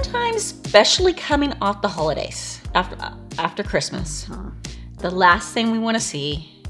sometimes, especially coming off the holidays, after Christmas, the last thing we want to see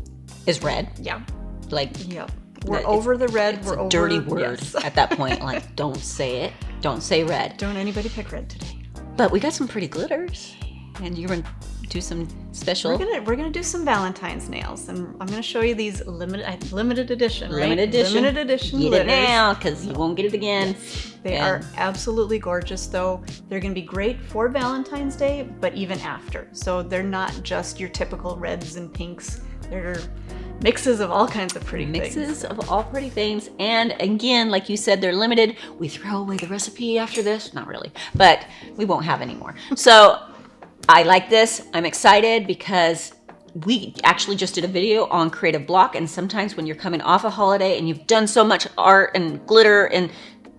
is red. Yeah. Like, yep. We're over the red. It's we're a over, dirty word yes. at that point. Like, don't say it. Don't say red. Don't anybody pick red today. But we got some pretty glitters, and you're gonna do some special. We're gonna do some Valentine's nails, and I'm gonna show you these limited edition, right? Limited edition. Get glitters. it now, because you won't get it again. Yes. They are absolutely gorgeous, though. They're gonna be great for Valentine's Day, but even after. So they're not just your typical reds and pinks. They're mixes of all kinds of pretty things. Mixes of all pretty things. And again, like you said, they're limited. We throw away the recipe after this. Not really, but we won't have any more. So I like this. I'm excited because we actually just did a video on creative block. And sometimes when you're coming off a holiday and you've done so much art and glitter and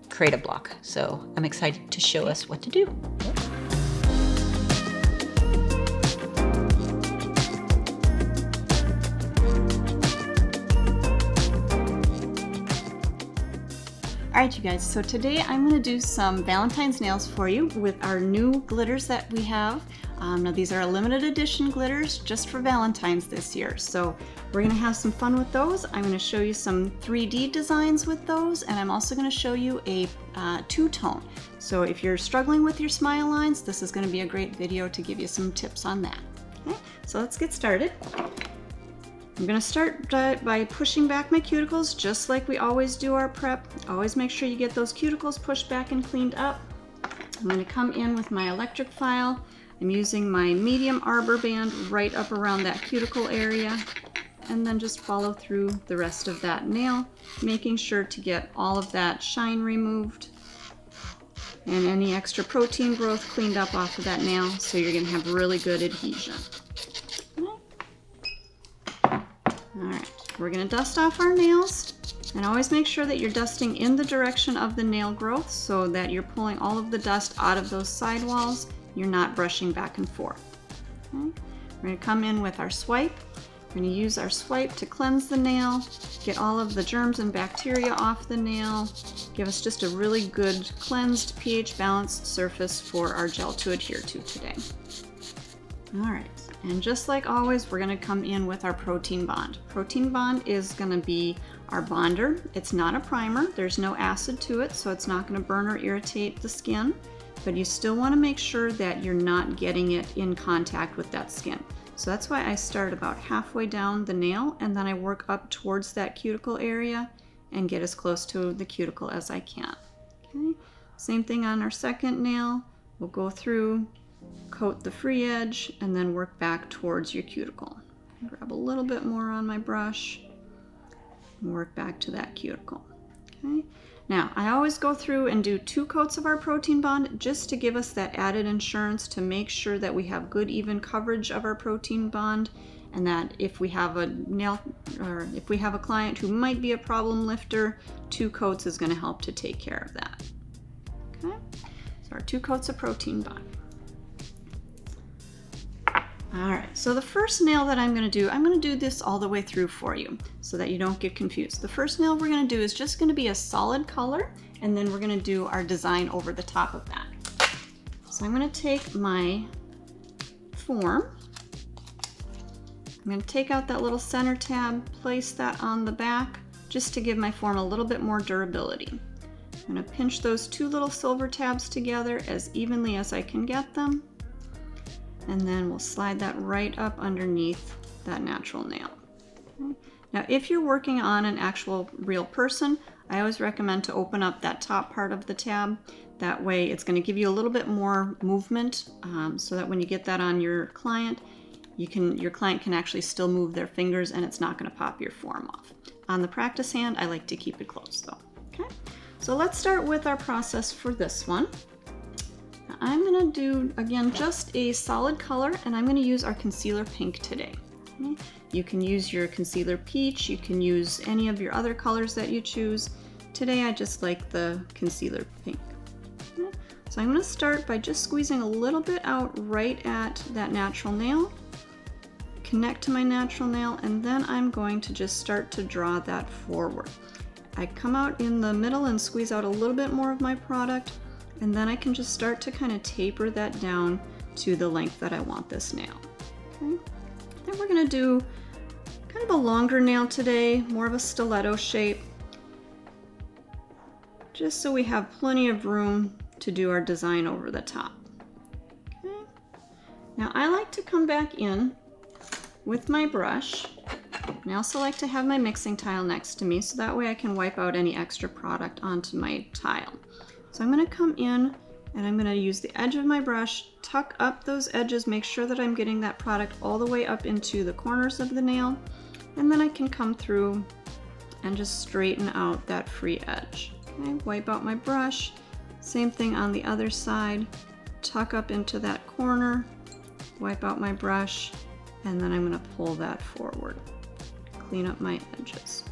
creative block. So I'm excited to show us what to do. All right, you guys, so today I'm gonna do some Valentine's nails for you with our new glitters that we have. Now these are limited edition glitters just for Valentine's this year. So we're gonna have some fun with those. I'm gonna show you some 3D designs with those, and I'm also gonna show you a two-tone. So if you're struggling with your smile lines, this is gonna be a great video to give you some tips on that. Okay, so let's get started. I'm going to start by pushing back my cuticles just like we always do our prep. Always make sure you get those cuticles pushed back and cleaned up. I'm going to come in with my electric file. I'm using my medium arbor band right up around that cuticle area, and then just follow through the rest of that nail, making sure to get all of that shine removed and any extra protein growth cleaned up off of that nail, so you're going to have really good adhesion. Alright, we're going to dust off our nails, and always make sure that you're dusting in the direction of the nail growth so that you're pulling all of the dust out of those sidewalls. You're not brushing back and forth. Okay. We're going to come in with our swipe. We're going to use our swipe to cleanse the nail, get all of the germs and bacteria off the nail, give us just a really good cleansed pH balanced surface for our gel to adhere to today. Alright. And just like always, we're going to come in with our protein bond. Protein bond is going to be our bonder. It's not a primer. There's no acid to it, so it's not going to burn or irritate the skin. But you still want to make sure that you're not getting it in contact with that skin. So that's why I start about halfway down the nail, and then I work up towards that cuticle area and get as close to the cuticle as I can. Okay. Same thing on our second nail. We'll go through, coat the free edge, and then work back towards your cuticle. Grab a little bit more on my brush and work back to that cuticle. Okay. Now, I always go through and do 2 coats of our protein bond just to give us that added insurance to make sure that we have good even coverage of our protein bond, and that if we have a nail or if we have a client who might be a problem lifter, 2 coats is going to help to take care of that. Okay. So our 2 coats of protein bond. Alright, so the first nail that I'm going to do this all the way through for you so that you don't get confused. The first nail we're going to do is just going to be a solid color, and then we're going to do our design over the top of that. So I'm going to take my form. I'm going to take out that little center tab, place that on the back just to give my form a little bit more durability. I'm going to pinch those 2 little silver tabs together as evenly as I can get them. And then we'll slide that right up underneath that natural nail. Okay. Now, if you're working on an actual real person, I always recommend to open up that top part of the tab. That way it's going to give you a little bit more movement, so that when you get that on your client, your client can actually still move their fingers and it's not going to pop your form off. On the practice hand, I like to keep it closed though. Okay, so let's start with our process for this one. I'm going to do, again, just a solid color, and I'm going to use our concealer pink today. Okay. You can use your concealer peach, you can use any of your other colors that you choose. Today I just like the concealer pink. Okay. So I'm going to start by just squeezing a little bit out right at that natural nail, connect to my natural nail, and then I'm going to just start to draw that forward. I come out in the middle and squeeze out a little bit more of my product, and then I can just start to kind of taper that down to the length that I want this nail. Okay. Then we're gonna do kind of a longer nail today, more of a stiletto shape, just so we have plenty of room to do our design over the top. Okay. Now I like to come back in with my brush. And I also like to have my mixing tile next to me so that way I can wipe out any extra product onto my tile. So I'm going to come in and I'm going to use the edge of my brush, tuck up those edges, make sure that I'm getting that product all the way up into the corners of the nail, and then I can come through and just straighten out that free edge. Okay, wipe out my brush, same thing on the other side, tuck up into that corner, wipe out my brush, and then I'm going to pull that forward. Clean up my edges.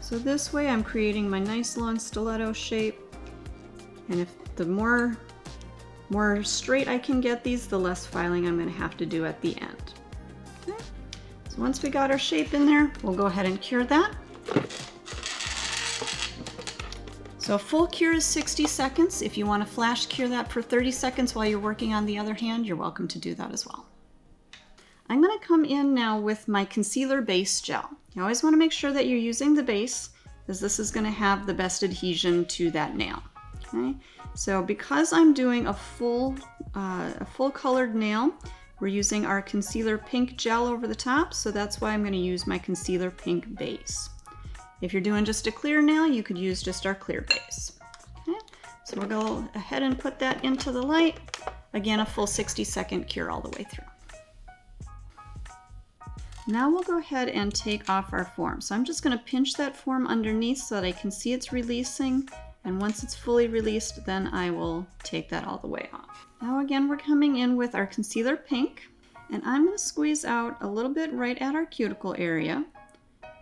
So this way I'm creating my nice long stiletto shape, and if the more straight I can get these, the less filing I'm going to have to do at the end. Okay. So once we got our shape in there, we'll go ahead and cure that. So a full cure is 60 seconds. If you want to flash cure that for 30 seconds while you're working on the other hand, you're welcome to do that as well. I'm going to come in now with my concealer base gel. You always want to make sure that you're using the base, as this is going to have the best adhesion to that nail. Okay, so because I'm doing a full colored nail, we're using our concealer pink gel over the top, so that's why I'm going to use my concealer pink base. If you're doing just a clear nail, you could use just our clear base. Okay, so we'll go ahead and put that into the light. Again, a full 60-second cure all the way through. Now we'll go ahead and take off our form. So I'm just going to pinch that form underneath so that I can see it's releasing. And once it's fully released, then I will take that all the way off. Now again, we're coming in with our concealer pink. And I'm going to squeeze out a little bit right at our cuticle area.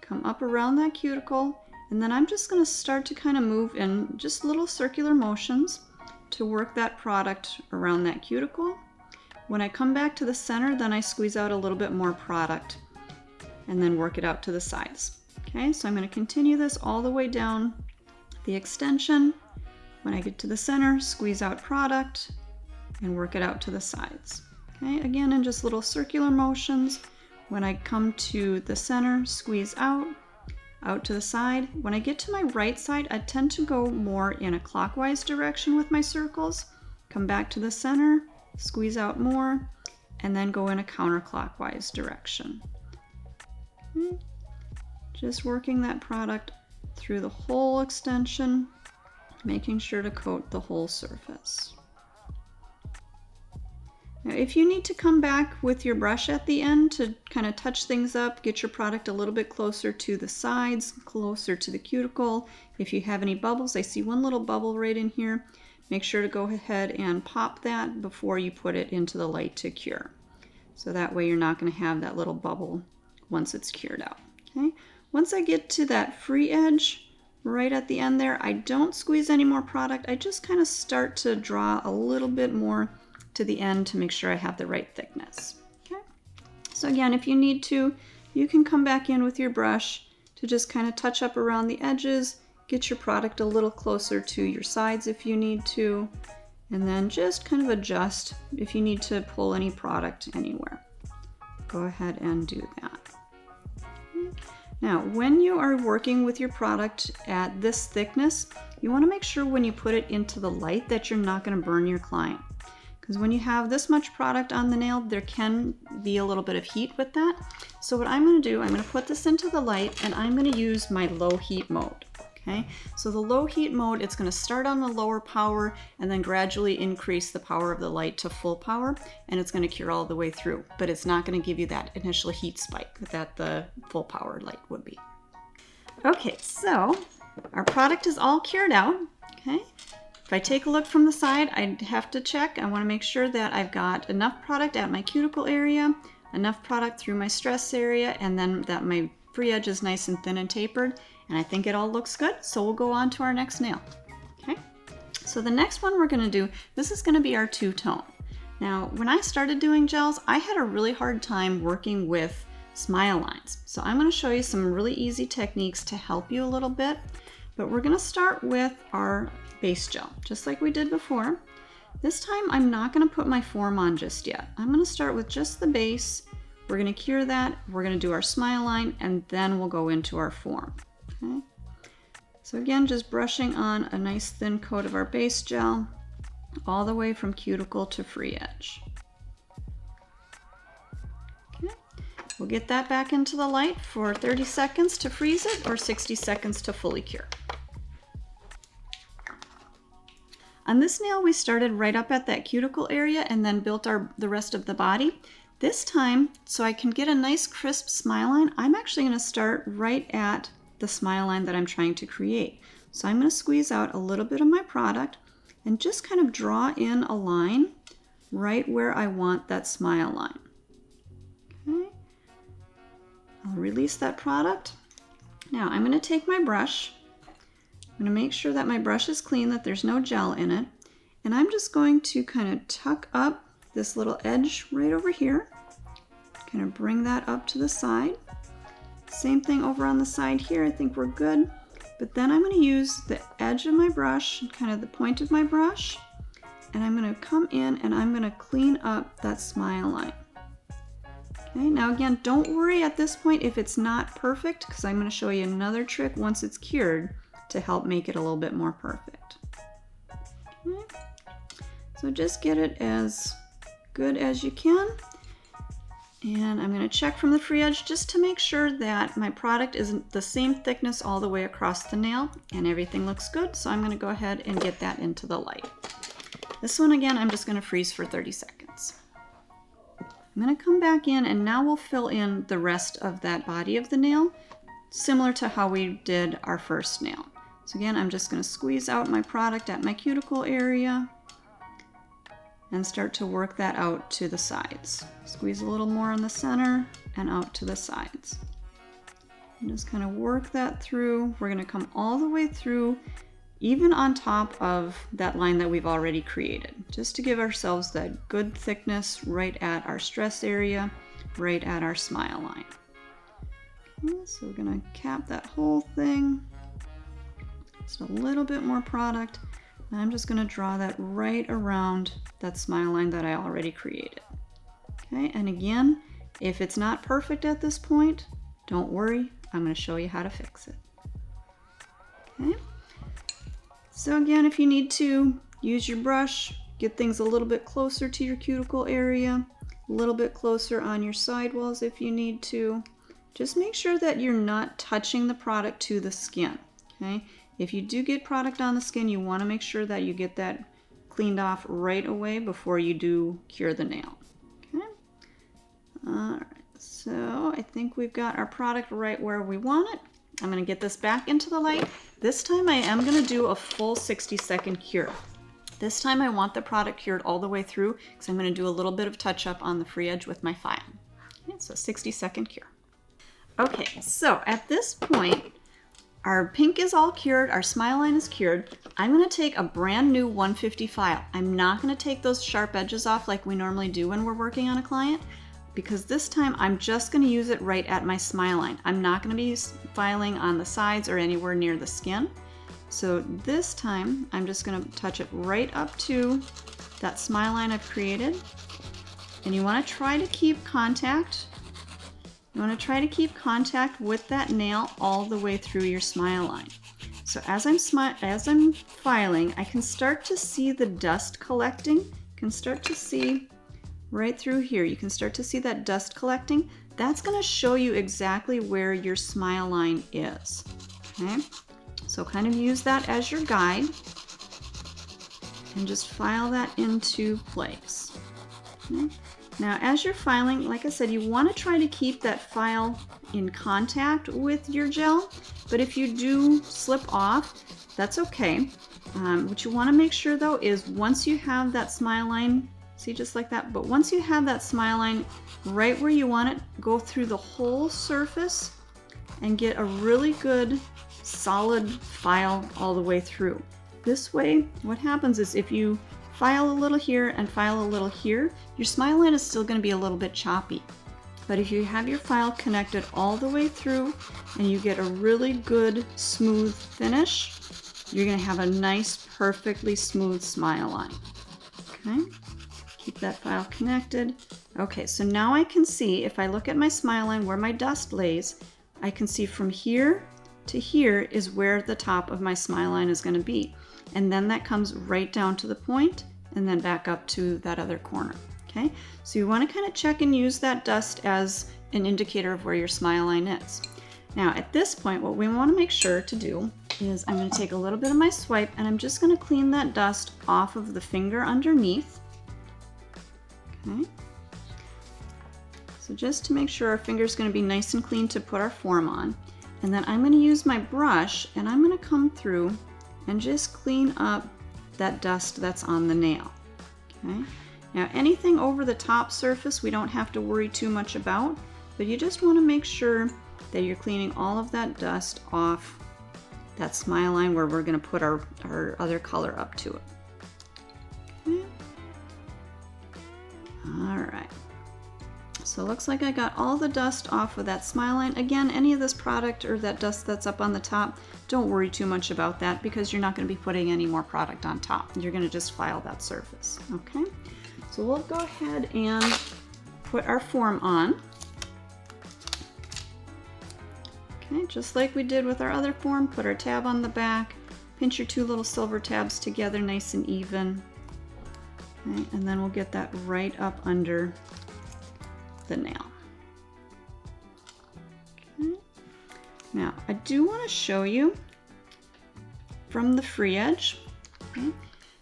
Come up around that cuticle. And then I'm just going to start to kind of move in just little circular motions to work that product around that cuticle. When I come back to the center, then I squeeze out a little bit more product and then work it out to the sides. Okay, so I'm going to continue this all the way down the extension. When I get to the center, squeeze out product and work it out to the sides. Okay, again in just little circular motions. When I come to the center, squeeze out to the side. When I get to my right side, I tend to go more in a clockwise direction with my circles. Come back to the center, squeeze out more, and then go in a counterclockwise direction. Just working that product through the whole extension, making sure to coat the whole surface. Now, if you need to come back with your brush at the end to kind of touch things up, get your product a little bit closer to the sides, closer to the cuticle. If you have any bubbles, I see one little bubble right in here. Make sure to go ahead and pop that before you put it into the light to cure. So that way you're not going to have that little bubble once it's cured out. Okay. Once I get to that free edge right at the end there, I don't squeeze any more product. I just kind of start to draw a little bit more to the end to make sure I have the right thickness. Okay. So again, if you need to, you can come back in with your brush to just kind of touch up around the edges, get your product a little closer to your sides if you need to, and then just kind of adjust if you need to pull any product anywhere. Go ahead and do that. Now, when you are working with your product at this thickness, you want to make sure when you put it into the light that you're not going to burn your client. Because when you have this much product on the nail, there can be a little bit of heat with that. So what I'm going to do, I'm going to put this into the light and I'm going to use my low heat mode. Okay, so the low heat mode, it's going to start on the lower power and then gradually increase the power of the light to full power, and it's going to cure all the way through, but it's not going to give you that initial heat spike that the full power light would be. Okay, so our product is all cured out. Okay, if I take a look from the side, I have to check. I want to make sure that I've got enough product at my cuticle area, enough product through my stress area, and then that my free edge is nice and thin and tapered. And I think it all looks good, so we'll go on to our next nail. Okay, so the next one we're going to do, this is going to be our two-tone. Now, when I started doing gels, I had a really hard time working with smile lines. So I'm going to show you some really easy techniques to help you a little bit. But we're gonna start with our base gel, just like we did before. This time I'm not gonna put my form on just yet. I'm gonna start with just the base. We're gonna cure that, we're gonna do our smile line, and then we'll go into our form, okay? So again, just brushing on a nice thin coat of our base gel, all the way from cuticle to free edge. Okay. We'll get that back into the light for 30 seconds to freeze it, or 60 seconds to fully cure. On this nail, we started right up at that cuticle area and then built the rest of the body. This time, so I can get a nice crisp smile line, I'm actually gonna start right at the smile line that I'm trying to create. So I'm gonna squeeze out a little bit of my product and just kind of draw in a line right where I want that smile line. Okay. I'll release that product. Now I'm gonna take my brush. I'm going to make sure that my brush is clean, that there's no gel in it. And I'm just going to kind of tuck up this little edge right over here. Kind of bring that up to the side. Same thing over on the side here. I think we're good. But then I'm going to use the edge of my brush, kind of the point of my brush. And I'm going to come in and I'm going to clean up that smile line. Okay, now again, don't worry at this point if it's not perfect, because I'm going to show you another trick once it's cured to help make it a little bit more perfect. Okay. So just get it as good as you can. And I'm going to check from the free edge just to make sure that my product isn't the same thickness all the way across the nail and everything looks good. So I'm going to go ahead and get that into the light. This one again, I'm just going to freeze for 30 seconds. I'm going to come back in and now we'll fill in the rest of that body of the nail, similar to how we did our first nail. So again, I'm just going to squeeze out my product at my cuticle area and start to work that out to the sides. Squeeze a little more in the center and out to the sides. And just kind of work that through. We're going to come all the way through, even on top of that line that we've already created, just to give ourselves that good thickness right at our stress area, right at our smile line. Okay, so we're going to cap that whole thing. Just a little bit more product. And I'm just going to draw that right around that smile line that I already created. Okay, and again, if it's not perfect at this point, don't worry, I'm going to show you how to fix it. Okay, so again, if you need to, use your brush, get things a little bit closer to your cuticle area, a little bit closer on your sidewalls if you need to. Just make sure that you're not touching the product to the skin. Okay, if you do get product on the skin, you want to make sure that you get that cleaned off right away before you do cure the nail. Okay. All right, so I think we've got our product right where we want it. I'm going to get this back into the light. This time I am going to do a full 60-second cure. This time I want the product cured all the way through because I'm going to do a little bit of touch up on the free edge with my file. Okay, so 60-second cure. Okay, so at this point, our pink is all cured, our smile line is cured. I'm going to take a brand new 150 file. I'm not going to take those sharp edges off like we normally do when we're working on a client, because this time I'm just going to use it right at my smile line. I'm not going to be filing on the sides or anywhere near the skin. So this time I'm just going to touch it right up to that smile line I've created. And you want to try to keep contact. You want to try to keep contact with that nail all the way through your smile line. So as I'm filing, I can start to see the dust collecting. You can start to see right through here. You can start to see that dust collecting. That's going to show you exactly where your smile line is. Okay, so kind of use that as your guide and just file that into place. Okay. Now, as you're filing, like I said, you want to try to keep that file in contact with your gel, but if you do slip off, that's okay. What you want to make sure though is once you have that smile line, see, just like that, but once you have that smile line right where you want it, go through the whole surface and get a really good solid file all the way through. This way, what happens is if you file a little here and file a little here, your smile line is still going to be a little bit choppy. But if you have your file connected all the way through and you get a really good smooth finish, you're going to have a nice, perfectly smooth smile line. Okay, keep that file connected. Okay, so now I can see, if I look at my smile line where my dust lays, I can see from here to here is where the top of my smile line is going to be. And then that comes right down to the point and then back up to that other corner. Okay, so you want to kind of check and use that dust as an indicator of where your smile line is. Now at this point, what we want to make sure to do is I'm going to take a little bit of my swipe and I'm just going to clean that dust off of the finger underneath. Okay, so just to make sure our finger is going to be nice and clean to put our form on. And then I'm going to use my brush and I'm going to come through and just clean up that dust that's on the nail. Okay. Now anything over the top surface we don't have to worry too much about, but you just want to make sure that you're cleaning all of that dust off that smile line where we're going to put our other color up to it. Okay. All right. So it looks like I got all the dust off of that smile line. Again, any of this product or that dust that's up on the top, don't worry too much about that because you're not going to be putting any more product on top. You're going to just file that surface. Okay. So we'll go ahead and put our form on. Okay, just like we did with our other form, put our tab on the back, pinch your two little silver tabs together nice and even. Okay, and then we'll get that right up under the nail. Okay. Now, I do want to show you from the free edge. Okay.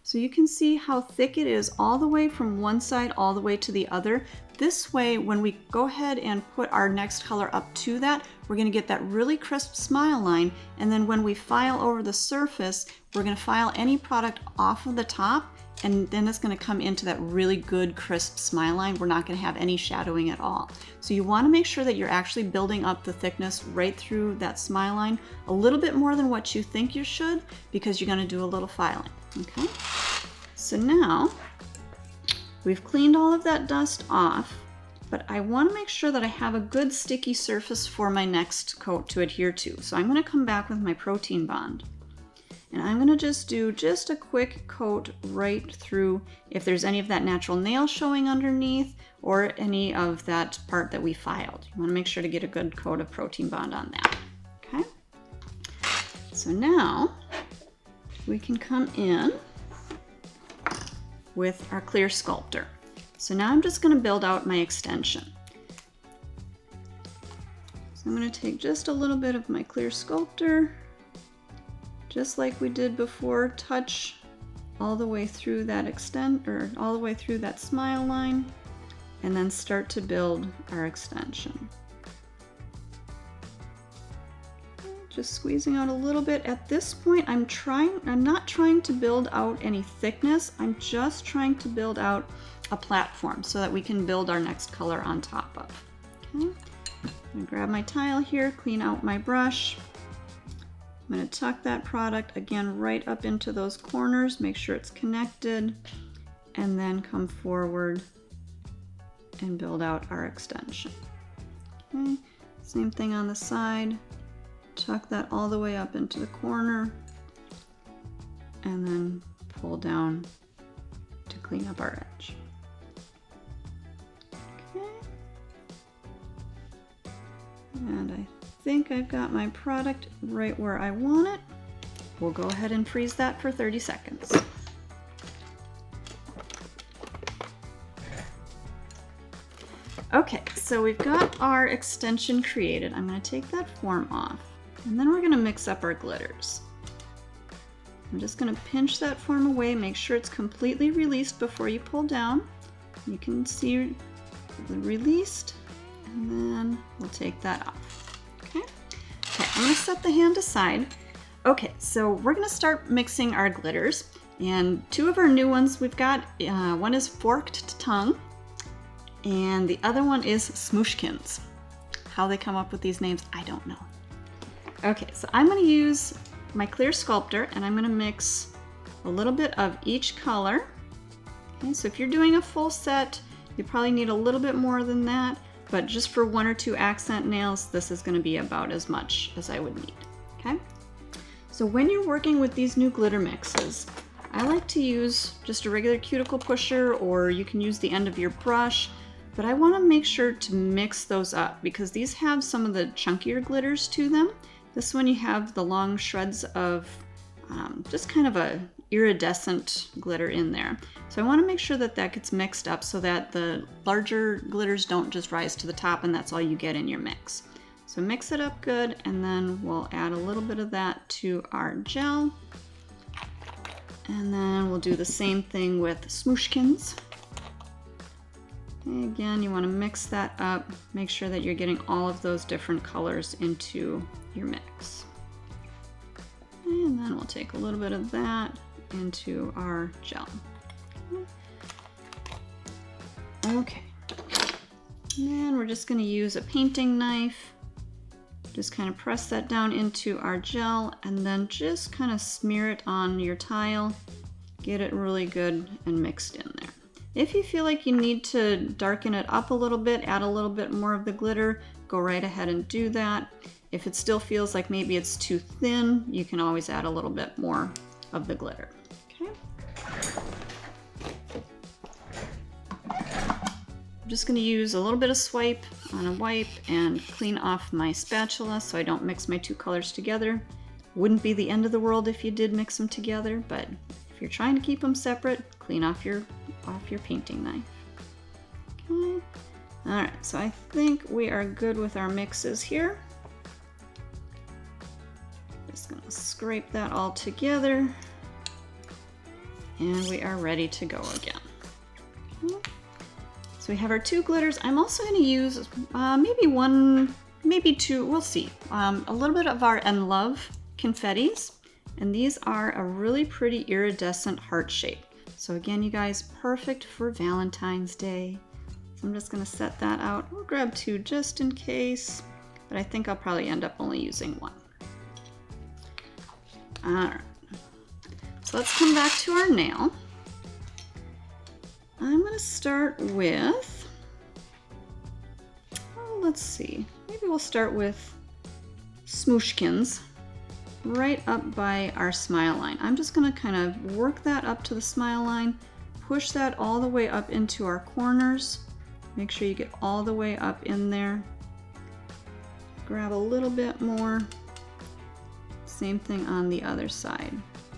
So you can see how thick it is all the way from one side all the way to the other. This way, when we go ahead and put our next color up to that, we're going to get that really crisp smile line. And then when we file over the surface, we're going to file any product off of the top, and then it's going to come into that really good crisp smile line. We're not going to have any shadowing at all. So you want to make sure that you're actually building up the thickness right through that smile line, a little bit more than what you think you should, because you're going to do a little filing. Okay, so now we've cleaned all of that dust off, but I want to make sure that I have a good sticky surface for my next coat to adhere to. So I'm going to come back with my protein bond. And I'm going to just do just a quick coat right through if there's any of that natural nail showing underneath or any of that part that we filed. You want to make sure to get a good coat of protein bond on that. Okay. So now we can come in with our clear sculptor. So now I'm just going to build out my extension. So I'm going to take just a little bit of my clear sculptor, just like we did before, touch all the way through that all the way through that smile line, and then start to build our extension. Just squeezing out a little bit. At this point, I'm not trying to build out any thickness. I'm just trying to build out a platform so that we can build our next color on top of. Okay. I'm gonna grab my tile here, clean out my brush. I'm going to tuck that product again right up into those corners, make sure it's connected, and then come forward and build out our extension. Okay, same thing on the side, tuck that all the way up into the corner, and then pull down to clean up our edge. Okay, and I think I've got my product right where I want it. We'll go ahead and freeze that for 30 seconds. Okay, so we've got our extension created. I'm going to take that form off, and then we're going to mix up our glitters. I'm just going to pinch that form away, make sure it's completely released before you pull down. You can see the released, and then we'll take that off. Okay, I'm going to set the hand aside. Okay, so we're going to start mixing our glitters, and two of our new ones we've got, one is Forked Tongue, and the other one is Smooshkins. How they come up with these names, I don't know. Okay, so I'm going to use my clear sculptor, and I'm going to mix a little bit of each color. Okay, so if you're doing a full set, you probably need a little bit more than that, but just for 1 or 2 accent nails, this is going to be about as much as I would need. Okay? So when you're working with these new glitter mixes, I like to use just a regular cuticle pusher, or you can use the end of your brush, but I want to make sure to mix those up because these have some of the chunkier glitters to them. This one you have the long shreds of just kind of a iridescent glitter in there. So I want to make sure that that gets mixed up so that the larger glitters don't just rise to the top and that's all you get in your mix. So mix it up good, and then we'll add a little bit of that to our gel. And then we'll do the same thing with smooshkins. And again, you want to mix that up. Make sure that you're getting all of those different colors into your mix. And then we'll take a little bit of that into our gel. Okay. And we're just going to use a painting knife. Just kind of press that down into our gel and then just kind of smear it on your tile. Get it really good and mixed in there. If you feel like you need to darken it up a little bit, add a little bit more of the glitter, go right ahead and do that. If it still feels like maybe it's too thin, you can always add a little bit more of the glitter. Okay. I'm just going to use a little bit of swipe on a wipe and clean off my spatula so I don't mix my 2 colors together. Wouldn't be the end of the world if you did mix them together, but if you're trying to keep them separate, clean off your painting knife. Okay. Alright, so I think we are good with our mixes here. Just going to scrape that all together and we are ready to go again. Okay. So we have our 2 glitters. I'm also going to use maybe 1, maybe 2, we'll see. A little bit of our Love Confettis. And these are a really pretty iridescent heart shape. So again, you guys, perfect for Valentine's Day. So I'm just going to set that out. We'll grab 2 just in case, but I think I'll probably end up only using 1. All right. So let's come back to our nail. I'm going to start with, oh, let's see, maybe we'll start with smooshkins right up by our smile line. I'm just going to kind of work that up to the smile line, push that all the way up into our corners. Make sure you get all the way up in there. Grab a little bit more. Same thing on the other side.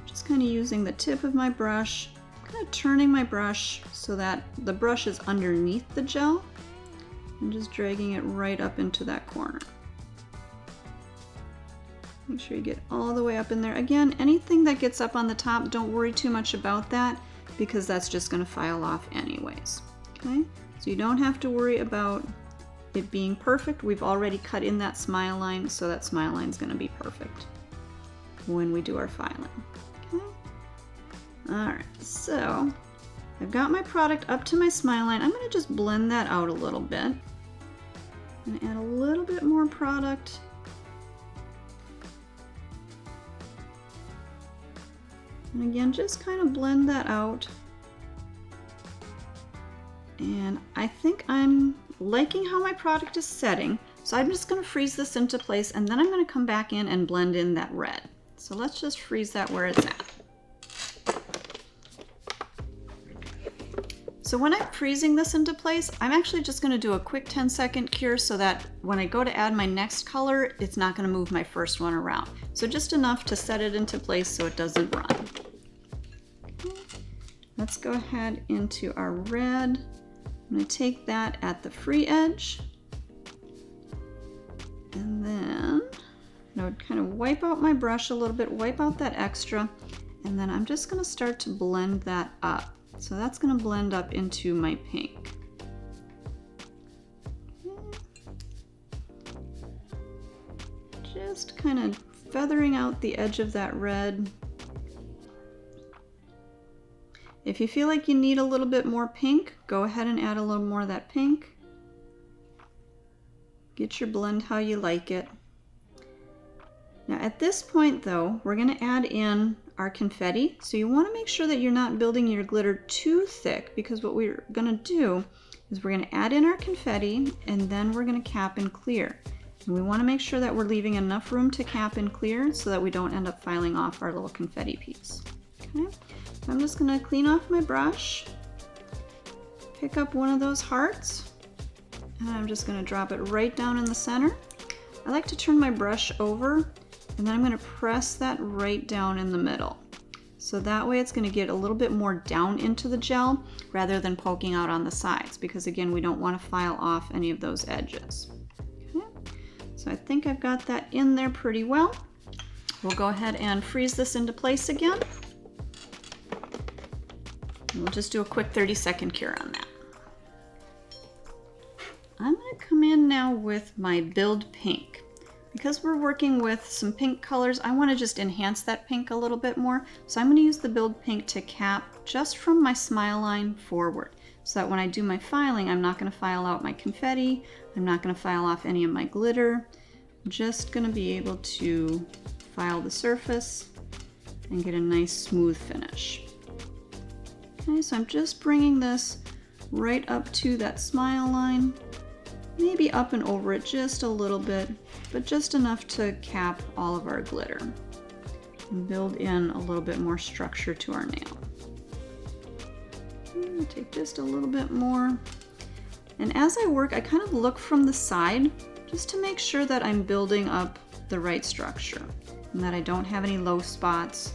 Just kind of using the tip of my brush, kind of turning my brush so that the brush is underneath the gel and just dragging it right up into that corner. Make sure you get all the way up in there. Again, anything that gets up on the top, don't worry too much about that because that's just going to file off anyways. Okay, so you don't have to worry about it being perfect. We've already cut in that smile line, so that smile line is going to be perfect when we do our filing. Okay. Alright, so I've got my product up to my smile line. I'm going to just blend that out a little bit. I'm going to add a little bit more product. And again, just kind of blend that out. And I think I'm liking how my product is setting. So I'm just going to freeze this into place and then I'm going to come back in and blend in that red. So let's just freeze that where it's at. So when I'm freezing this into place, I'm actually just going to do a quick 10-second cure so that when I go to add my next color, it's not going to move my first one around. So just enough to set it into place so it doesn't run. Okay. Let's go ahead into our red. I'm going to take that at the free edge. And then I would kind of wipe out my brush a little bit, wipe out that extra, and then I'm just going to start to blend that up. So that's going to blend up into my pink. Just kind of feathering out the edge of that red. If you feel like you need a little bit more pink, go ahead and add a little more of that pink. Get your blend how you like it. Now at this point though, we're going to add in our confetti. So you want to make sure that you're not building your glitter too thick because what we're going to do is we're gonna add in our confetti and then we're gonna cap and clear. And we wanna make sure that we're leaving enough room to cap and clear so that we don't end up filing off our little confetti piece. Okay, so I'm just gonna clean off my brush, pick up one of those hearts, and I'm just gonna drop it right down in the center. I like to turn my brush over and then I'm gonna press that right down in the middle. So that way it's gonna get a little bit more down into the gel rather than poking out on the sides, because again, we don't wanna file off any of those edges. Okay. So I think I've got that in there pretty well. We'll go ahead and freeze this into place again. And we'll just do a quick 30-second cure on that. I'm gonna come in now with my Build Pink. Because we're working with some pink colors, I wanna just enhance that pink a little bit more. So I'm gonna use the Build Pink to cap just from my smile line forward. So that when I do my filing, I'm not gonna file out my confetti, I'm not gonna file off any of my glitter. I'm just gonna be able to file the surface and get a nice smooth finish. Okay, so I'm just bringing this right up to that smile line. Maybe up and over it just a little bit, but just enough to cap all of our glitter and build in a little bit more structure to our nail. I'm gonna take just a little bit more. And as I work, I kind of look from the side just to make sure that I'm building up the right structure and that I don't have any low spots.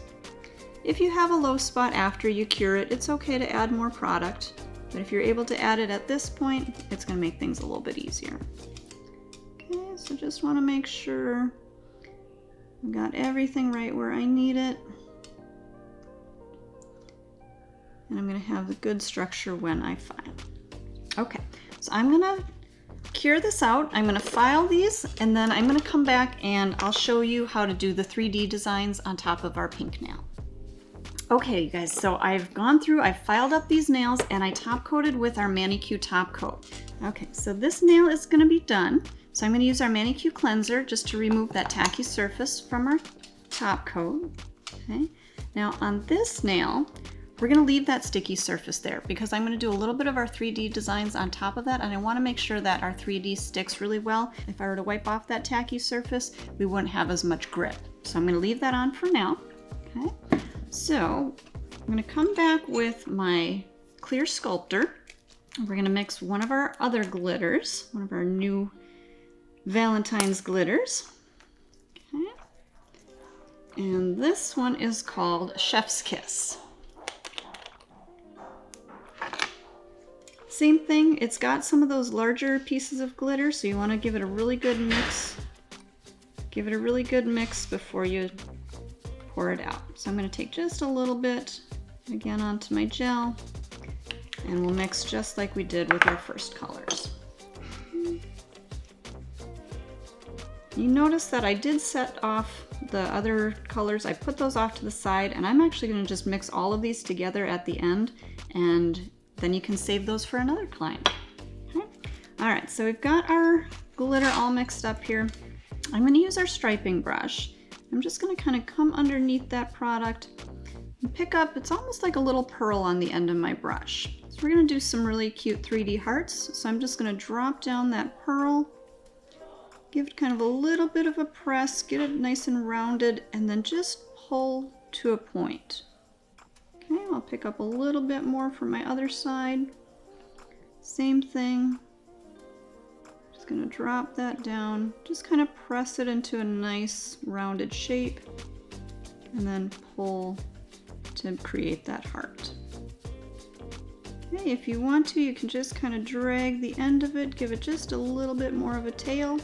If you have a low spot after you cure it, it's okay to add more product. But if you're able to add it at this point, it's going to make things a little bit easier. Okay, so just want to make sure I've got everything right where I need it. And I'm going to have a good structure when I file. Okay, so I'm going to cure this out. I'm going to file these and then I'm going to come back and I'll show you how to do the 3D designs on top of our pink nail. Okay, you guys, so I've gone through, I've filed up these nails and I top coated with our ManiQ Top Coat. Okay, so this nail is gonna be done. So I'm gonna use our ManiQ cleanser just to remove that tacky surface from our top coat. Okay, now on this nail, we're gonna leave that sticky surface there because I'm gonna do a little bit of our 3D designs on top of that, and I wanna make sure that our 3D sticks really well. If I were to wipe off that tacky surface, we wouldn't have as much grip. So I'm gonna leave that on for now, okay? So I'm going to come back with my clear sculptor. We're going to mix one of our other glitters, one of our new Valentine's glitters. Okay. And this one is called Chef's Kiss. Same thing, it's got some of those larger pieces of glitter, so you want to give it a really good mix. Give it a really good mix before you pour it out. So I'm going to take just a little bit again onto my gel and we'll mix just like we did with our first colors. You notice that I did set off the other colors. I put those off to the side and I'm actually going to just mix all of these together at the end and then you can save those for another client. Okay. All right, so we've got our glitter all mixed up here. I'm going to use our striping brush. I'm just going to kind of come underneath that product and pick up, it's almost like a little pearl on the end of my brush. So we're going to do some really cute 3D hearts. So I'm just going to drop down that pearl, give it kind of a little bit of a press, get it nice and rounded, and then just pull to a point. Okay, I'll pick up a little bit more from my other side. Same thing. Going to drop that down, just kind of press it into a nice rounded shape and then pull to create that heart. Okay, if you want to, you can just kind of drag the end of it, give it just a little bit more of a tail.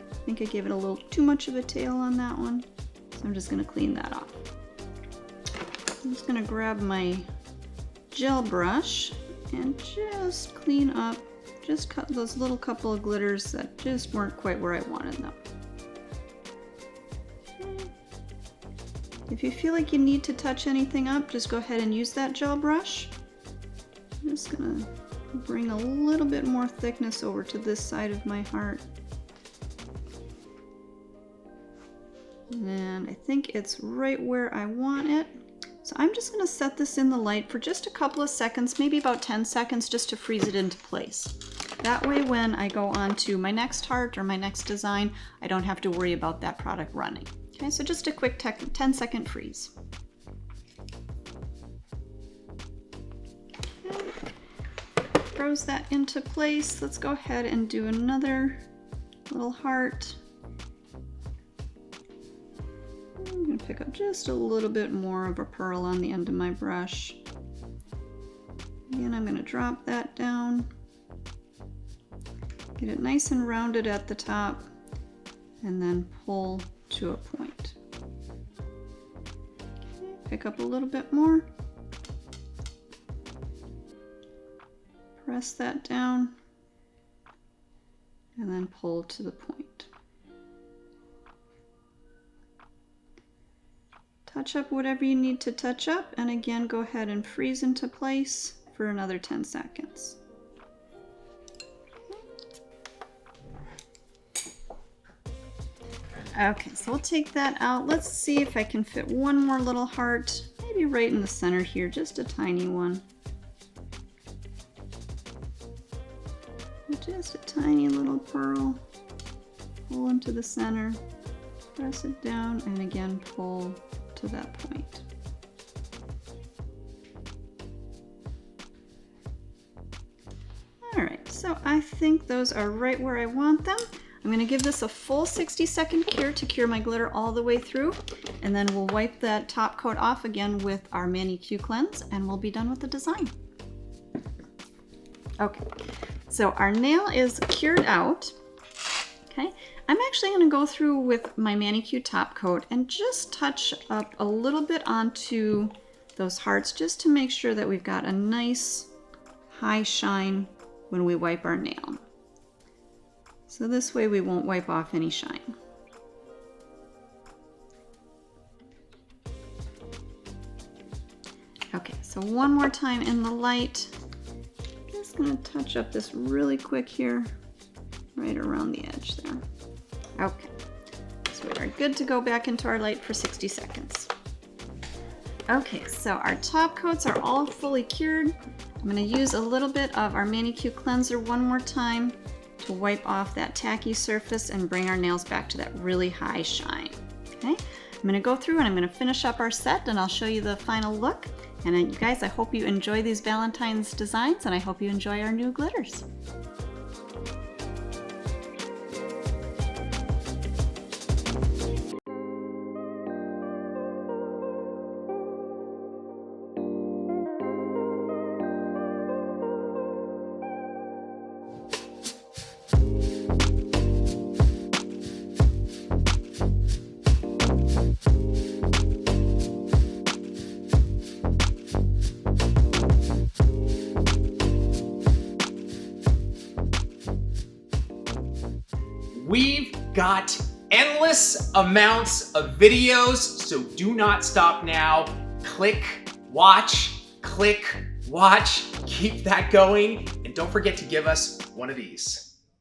I think I gave it a little too much of a tail on that one, so I'm just going to clean that off. I'm just going to grab my gel brush and just clean up. Just cut those little couple of glitters that just weren't quite where I wanted them. Okay. If you feel like you need to touch anything up, just go ahead and use that gel brush. I'm just gonna bring a little bit more thickness over to this side of my heart. And I think it's right where I want it. So I'm just going to set this in the light for just a couple of seconds, maybe about 10 seconds, just to freeze it into place. That way when I go on to my next heart or my next design, I don't have to worry about that product running. Okay, so just a quick 10-second freeze. Okay. Froze that into place. Let's go ahead and do another little heart. I'm going to pick up just a little bit more of a pearl on the end of my brush. Again, I'm going to drop that down. Get it nice and rounded at the top, and then pull to a point. Okay, pick up a little bit more. Press that down, and then pull to the point. Touch up whatever you need to touch up, and again, go ahead and freeze into place for another 10 seconds. Okay, so we'll take that out. Let's see if I can fit one more little heart, maybe right in the center here, just a tiny one. Just a tiny little pearl. Pull into the center, press it down, and again pull to that point. All right, so I think those are right where I want them. I'm going to give this a full 60-second cure to cure my glitter all the way through, and then we'll wipe that top coat off again with our ManiQ cleanse, and we'll be done with the design. Okay, so our nail is cured out. Okay, I'm actually going to go through with my ManiQ Top Coat and just touch up a little bit onto those hearts, just to make sure that we've got a nice high shine when we wipe our nail. So this way we won't wipe off any shine. Okay, so one more time in the light. Just gonna touch up this really quick here, right around the edge there. Okay, so we are good to go back into our light for 60 seconds. Okay, so our top coats are all fully cured. I'm gonna use a little bit of our ManiQ cleanser one more time to wipe off that tacky surface and bring our nails back to that really high shine. Okay, I'm gonna go through and I'm gonna finish up our set, and I'll show you the final look. And you guys, I hope you enjoy these Valentine's designs, and I hope you enjoy our new glitters. We've got endless amounts of videos, so do not stop now. Click, watch, keep that going, and don't forget to give us one of these.